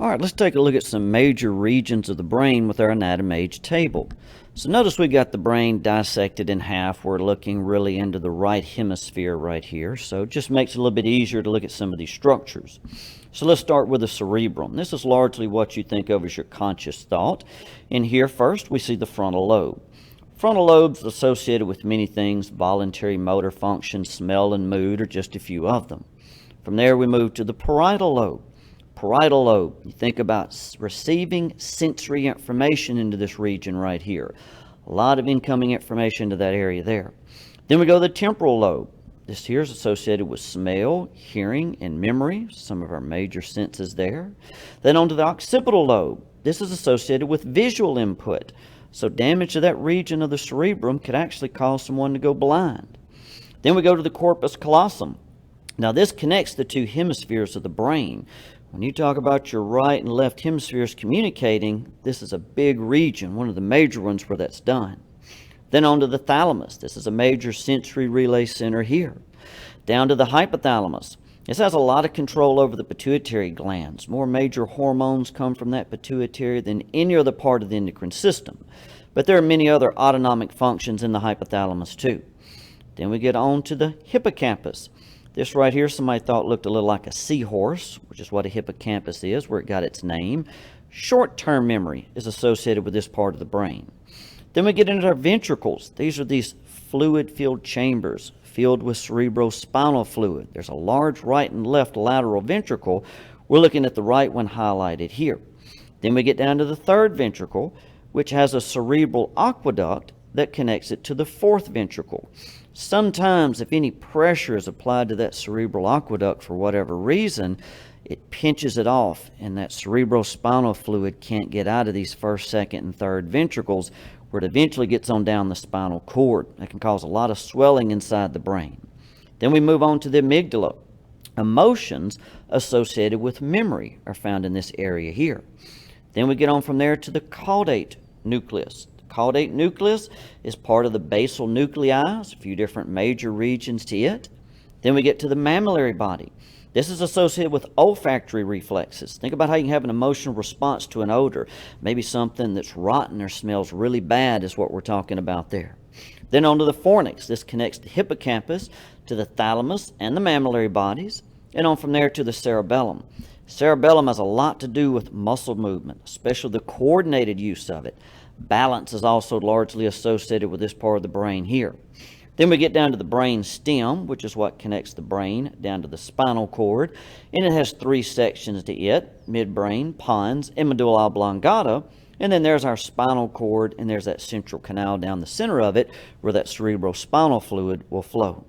All right, let's take a look at some major regions of the brain with our Anatomage Table. So notice we got the brain dissected in half. We're looking really into the right hemisphere right here. So it just makes it a little bit easier to look at some of these structures. So let's start with the cerebrum. This is largely what you think of as your conscious thought. In here first, we see the frontal lobe. Frontal lobes associated with many things: voluntary motor function, smell, and mood are just a few of them. From there, we move to the parietal lobe. Parietal lobe, you think about receiving sensory information into this region right here. A lot of incoming information to that area there. Then we go to the temporal lobe. This here is associated with smell, hearing, and memory, some of our major senses there. Then on to the occipital lobe. This is associated with visual input. So damage to that region of the cerebrum could actually cause someone to go blind. Then we go to the corpus callosum. Now this connects the two hemispheres of the brain. When you talk about your right and left hemispheres communicating, this is a big region, one of the major ones where that's done. Then on to the thalamus. This is a major sensory relay center here. Down to the hypothalamus. This has a lot of control over the pituitary glands. More major hormones come from that pituitary than any other part of the endocrine system. But there are many other autonomic functions in the hypothalamus too. Then we get on to the hippocampus. This right here, somebody thought looked a little like a seahorse, which is what a hippocampus is, where it got its name. Short-term memory is associated with this part of the brain. Then we get into our ventricles. These are these fluid-filled chambers filled with cerebrospinal fluid. There's a large right and left lateral ventricle. We're looking at the right one highlighted here. Then we get down to the third ventricle, which has a cerebral aqueduct that connects it to the fourth ventricle. Sometimes, if any pressure is applied to that cerebral aqueduct for whatever reason, it pinches it off, and that cerebrospinal fluid can't get out of these first, second, and third ventricles, where it eventually gets on down the spinal cord. That can cause a lot of swelling inside the brain. Then we move on to the amygdala. Emotions associated with memory are found in this area here. Then we get on from there to the caudate nucleus. Caudate nucleus is part of the basal nuclei. There's a few different major regions to it. Then we get to the mammillary body. This is associated with olfactory reflexes. Think about how you can have an emotional response to an odor. Maybe something that's rotten or smells really bad is what we're talking about there. Then on to the fornix. This connects the hippocampus to the thalamus and the mammillary bodies. And on from there to the cerebellum. Cerebellum has a lot to do with muscle movement, especially the coordinated use of it. Balance is also largely associated with this part of the brain here. Then we get down to the brain stem, which is what connects the brain down to the spinal cord. And it has three sections to it: midbrain, pons, and medulla oblongata. And then there's our spinal cord, and there's that central canal down the center of it where that cerebrospinal fluid will flow.